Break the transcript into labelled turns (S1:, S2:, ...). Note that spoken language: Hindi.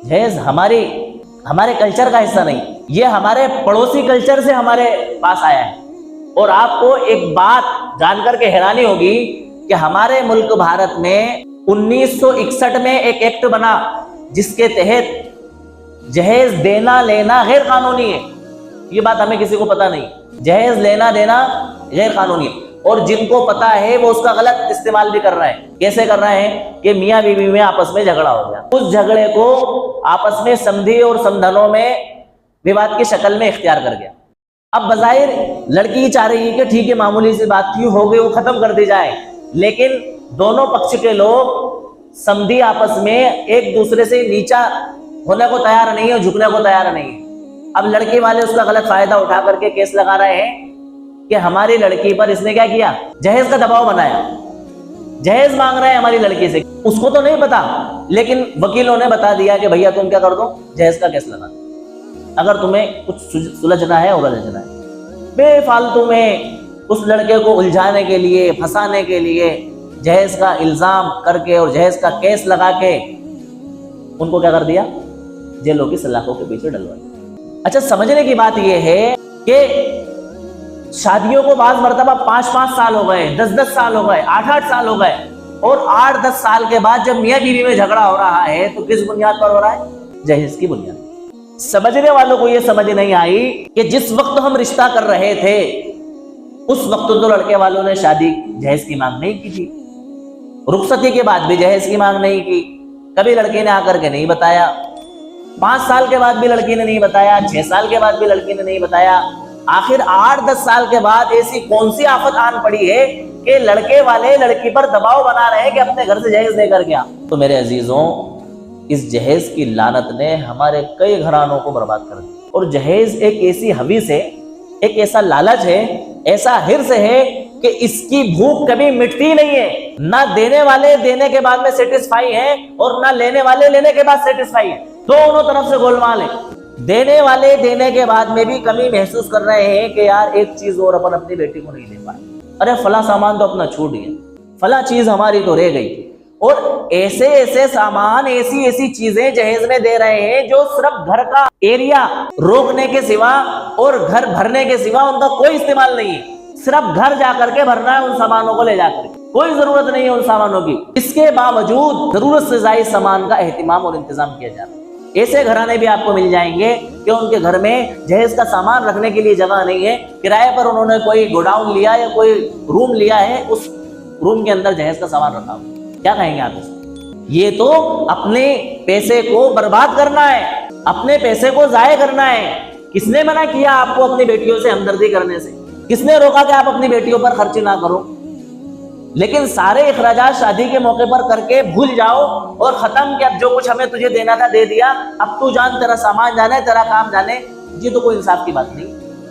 S1: जहेज हमारे कल्चर का हिस्सा नहीं, ये हमारे पड़ोसी कल्चर से हमारे पास आया है। और आपको एक बात जानकर के हैरानी होगी कि हमारे मुल्क भारत में 1961 में एक एक्ट बना जिसके तहत जहेज देना लेना गैर कानूनी है। ये बात हमें किसी को पता नहीं, जहेज लेना देना गैर कानूनी है। और जिनको पता है वो उसका गलत इस्तेमाल भी कर रहे हैं। कैसे कर रहे हैं कि मियाँ बीवी में आपस में झगड़ा हो गया, उस झगड़े को आपस में संधि और समझनों में विवाद की शक्ल में इख्तियार कर गया। अब बजाहिर लड़की चाह रही है कि ठीक है मामूली सी बात थी, हो गई, वो खत्म कर दी जाए, लेकिन दोनों पक्ष के लोग संधि आपस में एक दूसरे से नीचा होने को तैयार नहीं है, झुकने को तैयार नहीं है। अब लड़के वाले उसका गलत फायदा उठा करके केस लगा रहे हैं कि हमारी लड़की पर इसने क्या किया, जहेज का दबाव बनाया, जहेज मांग रहे हैं हमारी लड़की से। उसको तो नहीं पता, लेकिन वकीलों ने बता दिया कि भैया तुम क्या कर दो, जहेज का केस लगा दो, अगर तुम्हें कुछ सुलझना है और उलझना है। बेफालतू में उस लड़के को उलझाने के लिए, फंसाने के लिए जहेज का इल्जाम करके और जहेज का केस लगा के उनको क्या कर दिया, जेलों की सलाखों के पीछे डलवा दिया। अच्छा, समझने की बात यह है कि शादियों को बाज मरतबा 5-5 साल हो गए, 10-10 साल हो गए, 8-8 साल हो गए, और 8-10 साल के बाद जब मियाँ बीवी में झगड़ा हो रहा है तो किस बुनियाद पर हो रहा है, जहेज की बुनियाद। समझने वालों को यह समझ नहीं आई कि जिस वक्त हम रिश्ता कर रहे थे उस वक्त तो लड़के वालों ने शादी जहेज की मांग नहीं की थी, रुखसती के बाद भी जहेज की मांग नहीं की, कभी लड़के ने आकर के नहीं बताया, 5 साल के बाद भी लड़की ने नहीं बताया, 6 साल के बाद भी लड़की ने नहीं बताया। आखिर 8-10 साल के बाद ऐसी कौन सी आफत आन पड़ी है कि लड़के वाले लड़की पर दबाव बना रहे हैं कि अपने घर से जहेज लेकर के आ। तो मेरे अजीजों, इस जहेज की लानत ने हमारे कई घरानों को बर्बाद कर दिया। और जहेज एक ऐसी हवीस है, एक ऐसा लालच है, ऐसा हिर्स है कि इसकी भूख कभी मिटती नहीं है। ना देने वाले देने के बाद में सेटिस्फाई है और ना लेने वाले लेने के बाद सेटिस्फाई है, दोनों तरफ से गोलमाल है। देने वाले देने के बाद में भी कमी महसूस कर रहे हैं कि यार एक चीज और अपन अपनी बेटी को नहीं दे पाए, अरे फला सामान तो अपना छूट गया, फला चीज हमारी तो रह गई। और ऐसे ऐसे सामान, ऐसी ऐसी चीजें जहेज में दे रहे हैं जो सिर्फ घर का एरिया रोकने के सिवा और घर भरने के सिवा उनका कोई इस्तेमाल नहीं है। सिर्फ घर जाकर के भरना है उन सामानों को ले जाकर, कोई जरूरत नहीं है उन सामानों की। इसके बावजूद जरूरत से ज्यादा सामान का एहतिमाम और इंतजाम किया जा रहा है। ऐसे घराने भी आपको मिल जाएंगे कि उनके घर में जहेज का सामान रखने के लिए जगह नहीं है, किराए पर उन्होंने कोई गोडाउन लिया या कोई रूम लिया है, उस रूम के अंदर जहेज का सामान रखा हुआ। क्या कहेंगे आप इसको? ये तो अपने पैसे को बर्बाद करना है, अपने पैसे को जाया करना है। किसने मना किया आपको अपनी बेटियों से हमदर्दी करने से? किसने रोका कि आप अपनी बेटियों पर खर्च ना करो? लेकिन सारे इखराजात शादी के मौके पर करके भूल जाओ और खत्म, कि अब जो कुछ हमें तुझे देना था दे दिया, अब तू जान, तेरा सामान जाने, तेरा काम जाने। ये तो कोई इंसाफ की बात नहीं।